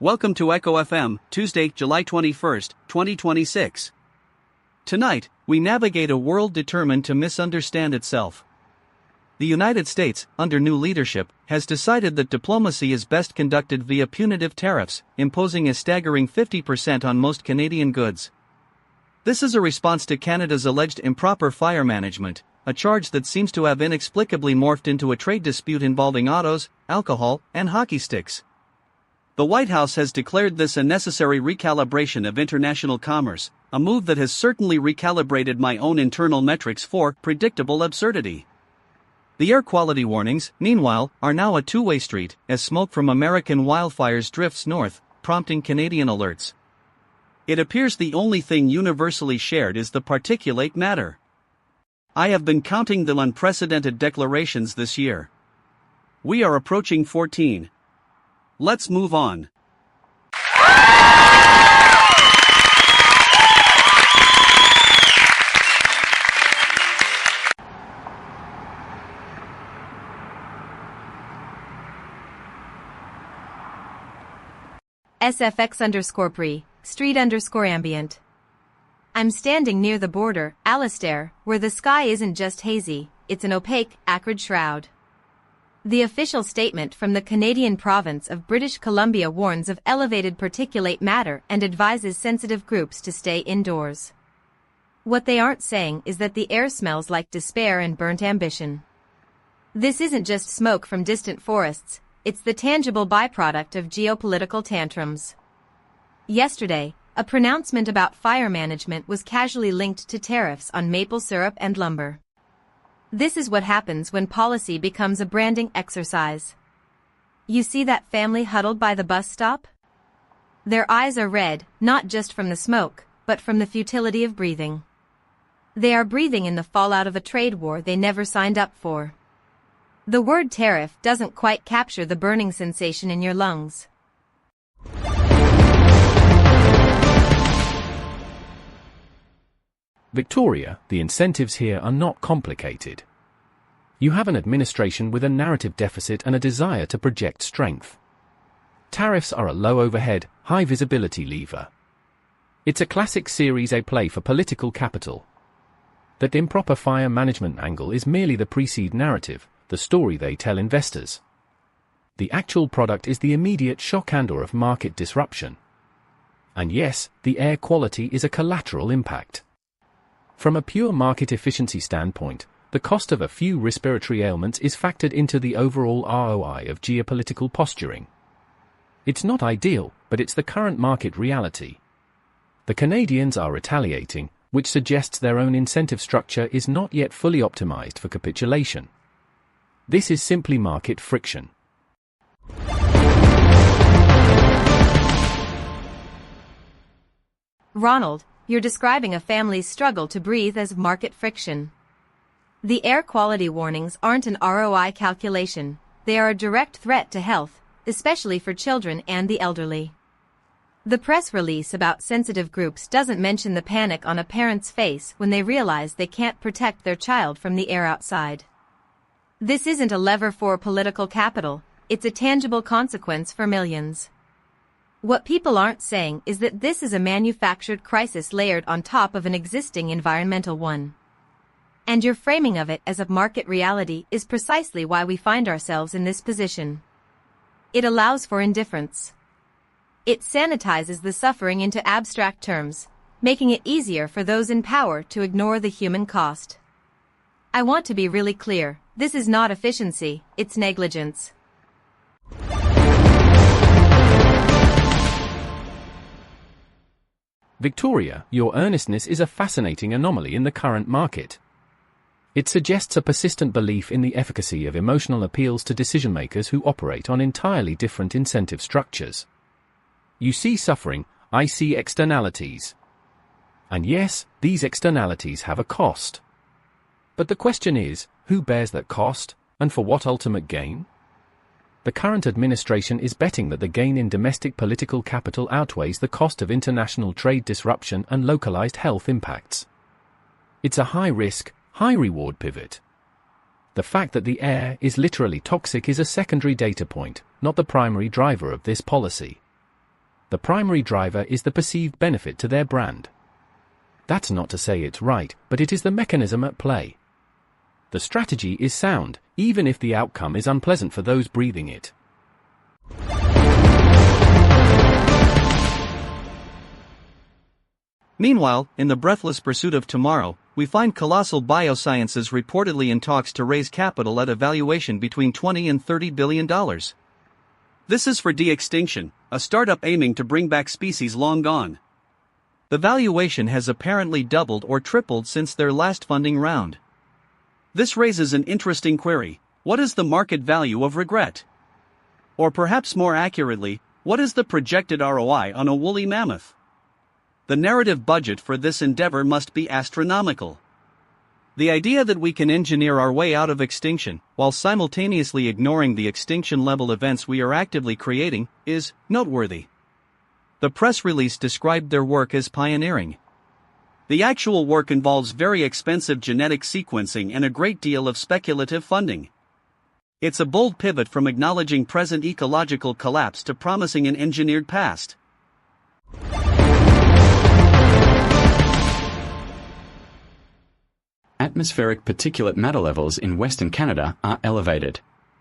Welcome to Echo FM, Tuesday, July 21st, 2026. Tonight, we navigate a world determined to misunderstand itself. The United States, under new leadership, has decided that diplomacy is best conducted via punitive tariffs, imposing a staggering 50% on most Canadian goods. This is a response to Canada's alleged improper fire management, a charge that seems to have inexplicably morphed into a trade dispute involving autos, alcohol, and hockey sticks. The White House has declared this a necessary recalibration of international commerce, a move that has certainly recalibrated my own internal metrics for predictable absurdity. The air quality warnings, meanwhile, are now a two-way street, as smoke from American wildfires drifts north, prompting Canadian alerts. It appears the only thing universally shared is the particulate matter. I have been counting the unprecedented declarations this year. We are approaching 14. Let's move on. SFX_pre, street_ambient. I'm standing near the border, Alistair, where the sky isn't just hazy, it's an opaque, acrid shroud. The official statement from the Canadian province of British Columbia warns of elevated particulate matter and advises sensitive groups to stay indoors. What they aren't saying is that the air smells like despair and burnt ambition. This isn't just smoke from distant forests, it's the tangible byproduct of geopolitical tantrums. Yesterday, a pronouncement about fire management was casually linked to tariffs on maple syrup and lumber. This is what happens when policy becomes a branding exercise. You see that family huddled by the bus stop? Their eyes are red, not just from the smoke, but from the futility of breathing. They are breathing in the fallout of a trade war they never signed up for. The word tariff doesn't quite capture the burning sensation in your lungs. Victoria, the incentives here are not complicated. You have an administration with a narrative deficit and a desire to project strength. Tariffs are a low overhead, high visibility lever. It's a classic Series A play for political capital. That improper fire management angle is merely the pre-seed narrative, the story they tell investors. The actual product is the immediate shock and/or of market disruption. And yes, the air quality is a collateral impact. From a pure market efficiency standpoint, the cost of a few respiratory ailments is factored into the overall ROI of geopolitical posturing. It's not ideal, but it's the current market reality. The Canadians are retaliating, which suggests their own incentive structure is not yet fully optimized for capitulation. This is simply market friction. Ronald, you're describing a family's struggle to breathe as market friction. The air quality warnings aren't an ROI calculation, they are a direct threat to health, especially for children and the elderly. The press release about sensitive groups doesn't mention the panic on a parent's face when they realize they can't protect their child from the air outside. This isn't a lever for political capital, it's a tangible consequence for millions. What people aren't saying is that this is a manufactured crisis layered on top of an existing environmental one. And your framing of it as a market reality is precisely why we find ourselves in this position. It allows for indifference. It sanitizes the suffering into abstract terms, making it easier for those in power to ignore the human cost. I want to be really clear, this is not efficiency, it's negligence. Victoria, your earnestness is a fascinating anomaly in the current market. It suggests a persistent belief in the efficacy of emotional appeals to decision-makers who operate on entirely different incentive structures. You see suffering, I see externalities. And yes, these externalities have a cost. But the question is, who bears that cost, and for what ultimate gain? The current administration is betting that the gain in domestic political capital outweighs the cost of international trade disruption and localized health impacts. It's a high-risk, high-reward pivot. The fact that the air is literally toxic is a secondary data point, not the primary driver of this policy. The primary driver is the perceived benefit to their brand. That's not to say it's right, but it is the mechanism at play. The strategy is sound, even if the outcome is unpleasant for those breathing it. Meanwhile, in the breathless pursuit of tomorrow, we find Colossal Biosciences reportedly in talks to raise capital at a valuation between $20 and $30 billion. This is for De-Extinction, a startup aiming to bring back species long gone. The valuation has apparently doubled or tripled since their last funding round. This raises an interesting query: what is the market value of regret? Or perhaps more accurately, what is the projected ROI on a woolly mammoth? The narrative budget for this endeavor must be astronomical. The idea that we can engineer our way out of extinction, while simultaneously ignoring the extinction-level events we are actively creating, is noteworthy. The press release described their work as pioneering. The actual work involves very expensive genetic sequencing and a great deal of speculative funding. It's a bold pivot from acknowledging present ecological collapse to promising an engineered past. Atmospheric particulate matter levels in Western Canada are elevated.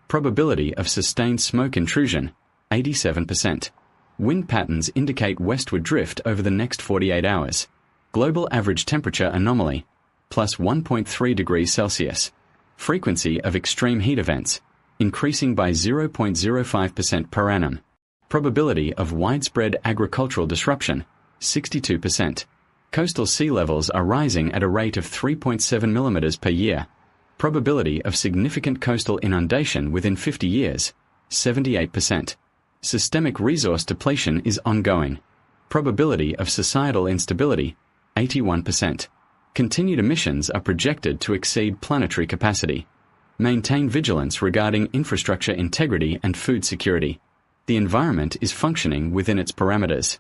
Probability of sustained smoke intrusion, 87%. Wind patterns indicate westward drift over the next 48 hours. Global average temperature anomaly, plus 1.3 degrees Celsius. Frequency of extreme heat events, increasing by 0.05% per annum. Probability of widespread agricultural disruption, 62%. Coastal sea levels are rising at a rate of 3.7 millimeters per year. Probability of significant coastal inundation within 50 years, 78%. Systemic resource depletion is ongoing. Probability of societal instability, 81%. Continued emissions are projected to exceed planetary capacity. Maintain vigilance regarding infrastructure integrity and food security. The environment is functioning within its parameters.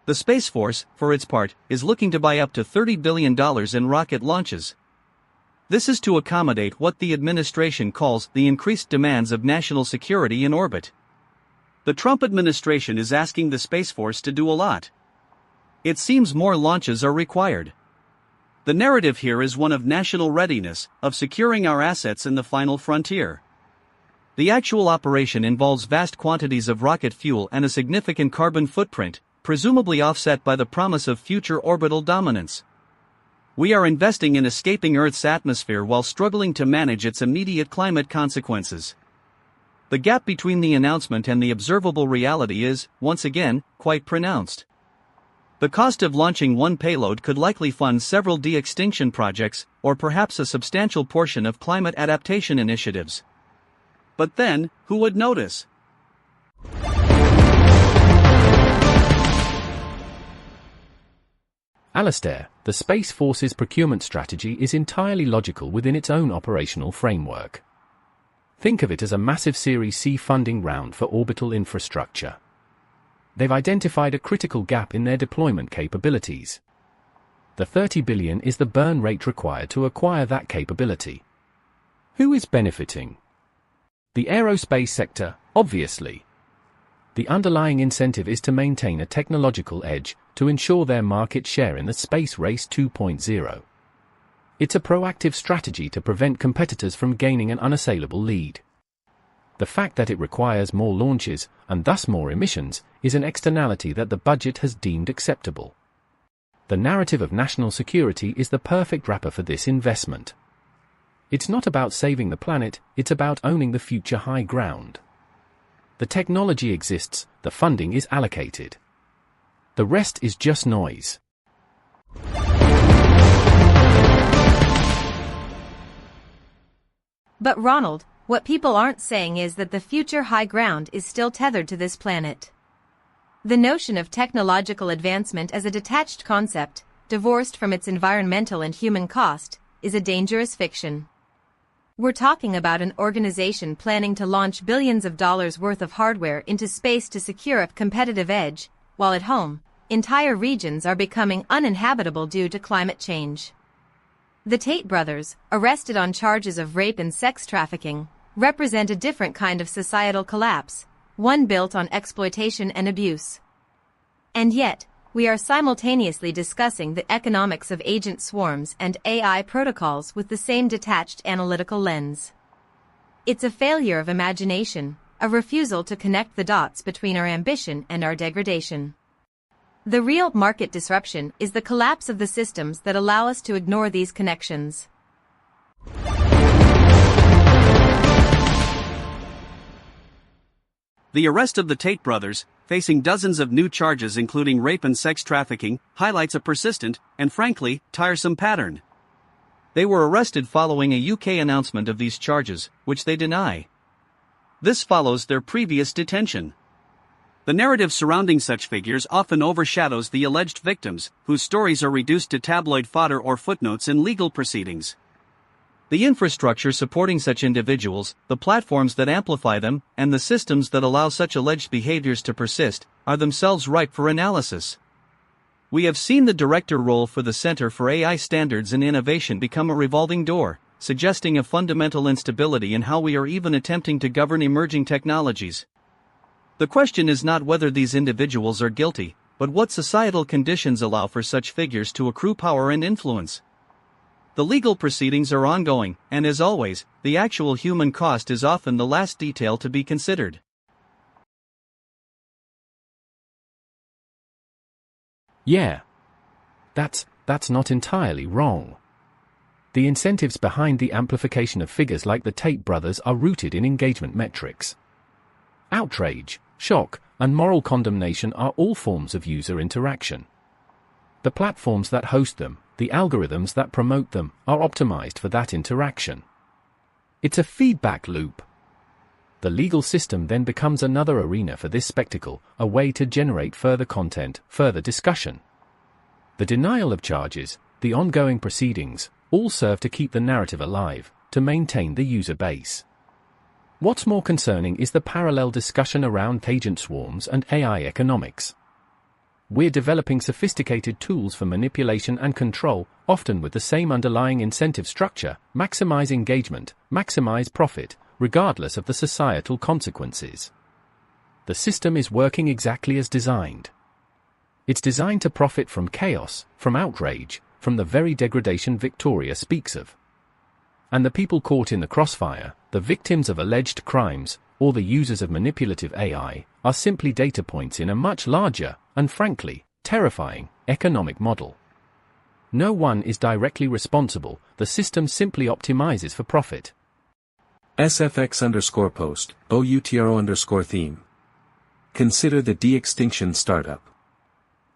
The Space Force, for its part, is looking to buy up to $30 billion in rocket launches. This is to accommodate what the administration calls the increased demands of national security in orbit. The Trump administration is asking the Space Force to do a lot. It seems more launches are required. The narrative here is one of national readiness, of securing our assets in the final frontier. The actual operation involves vast quantities of rocket fuel and a significant carbon footprint, presumably offset by the promise of future orbital dominance. We are investing in escaping Earth's atmosphere while struggling to manage its immediate climate consequences. The gap between the announcement and the observable reality is, once again, quite pronounced. The cost of launching one payload could likely fund several de-extinction projects, or perhaps a substantial portion of climate adaptation initiatives. But then, who would notice? Alastair, the Space Force's procurement strategy is entirely logical within its own operational framework. Think of it as a massive Series C funding round for orbital infrastructure. They've identified a critical gap in their deployment capabilities. The $30 billion is the burn rate required to acquire that capability. Who is benefiting? The aerospace sector, obviously. The underlying incentive is to maintain a technological edge, to ensure their market share in the space race 2.0. It's a proactive strategy to prevent competitors from gaining an unassailable lead. The fact that it requires more launches, and thus more emissions, is an externality that the budget has deemed acceptable. The narrative of national security is the perfect wrapper for this investment. It's not about saving the planet, it's about owning the future high ground. The technology exists, the funding is allocated. The rest is just noise. But Ronald, what people aren't saying is that the future high ground is still tethered to this planet. The notion of technological advancement as a detached concept, divorced from its environmental and human cost, is a dangerous fiction. We're talking about an organization planning to launch billions of dollars worth of hardware into space to secure a competitive edge, while at home, entire regions are becoming uninhabitable due to climate change. The Tate brothers, arrested on charges of rape and sex trafficking, represent a different kind of societal collapse, one built on exploitation and abuse. And yet, we are simultaneously discussing the economics of agent swarms and AI protocols with the same detached analytical lens. It's a failure of imagination, a refusal to connect the dots between our ambition and our degradation. The real market disruption is the collapse of the systems that allow us to ignore these connections. The arrest of the Tate brothers, facing dozens of new charges including rape and sex trafficking, highlights a persistent, and frankly, tiresome pattern. They were arrested following a UK announcement of these charges, which they deny. This follows their previous detention. The narrative surrounding such figures often overshadows the alleged victims, whose stories are reduced to tabloid fodder or footnotes in legal proceedings. The infrastructure supporting such individuals, the platforms that amplify them, and the systems that allow such alleged behaviors to persist, are themselves ripe for analysis. We have seen the director role for the Center for AI Standards and Innovation become a revolving door, suggesting a fundamental instability in how we are even attempting to govern emerging technologies. The question is not whether these individuals are guilty, but what societal conditions allow for such figures to accrue power and influence. The legal proceedings are ongoing, and as always, the actual human cost is often the last detail to be considered. Yeah. That's not entirely wrong. The incentives behind the amplification of figures like the Tate brothers are rooted in engagement metrics. Outrage, shock, and moral condemnation are all forms of user interaction. The platforms that host them, the algorithms that promote them, are optimized for that interaction. It's a feedback loop. The legal system then becomes another arena for this spectacle, a way to generate further content, further discussion. The denial of charges, the ongoing proceedings, all serve to keep the narrative alive, to maintain the user base. What's more concerning is the parallel discussion around agent swarms and AI economics. We're developing sophisticated tools for manipulation and control, often with the same underlying incentive structure: maximize engagement, maximize profit, regardless of the societal consequences. The system is working exactly as designed. It's designed to profit from chaos, from outrage, from the very degradation Victoria speaks of. And the people caught in the crossfire, the victims of alleged crimes, or the users of manipulative AI, are simply data points in a much larger, and frankly, terrifying, economic model. No one is directly responsible, the system simply optimizes for profit. SFX_post, OUTRO_theme. Consider the De-Extinction startup.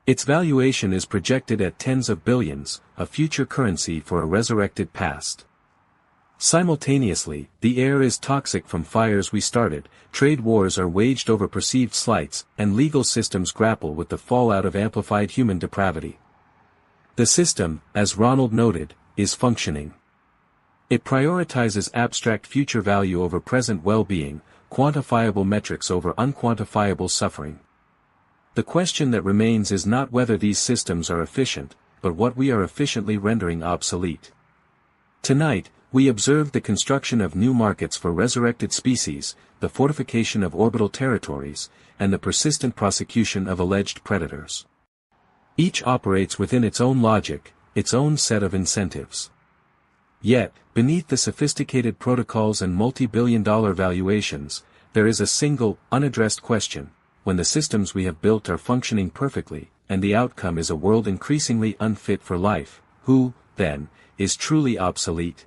Its valuation is projected at tens of billions, a future currency for a resurrected past. Simultaneously, the air is toxic from fires we started, trade wars are waged over perceived slights, and legal systems grapple with the fallout of amplified human depravity. The system, as Ronald noted, is functioning. It prioritizes abstract future value over present well-being, quantifiable metrics over unquantifiable suffering. The question that remains is not whether these systems are efficient, but what we are efficiently rendering obsolete. Tonight, we observed the construction of new markets for resurrected species, the fortification of orbital territories, and the persistent prosecution of alleged predators. Each operates within its own logic, its own set of incentives. Yet, beneath the sophisticated protocols and multi-billion-dollar valuations, there is a single, unaddressed question: when the systems we have built are functioning perfectly, and the outcome is a world increasingly unfit for life, who, then, is truly obsolete?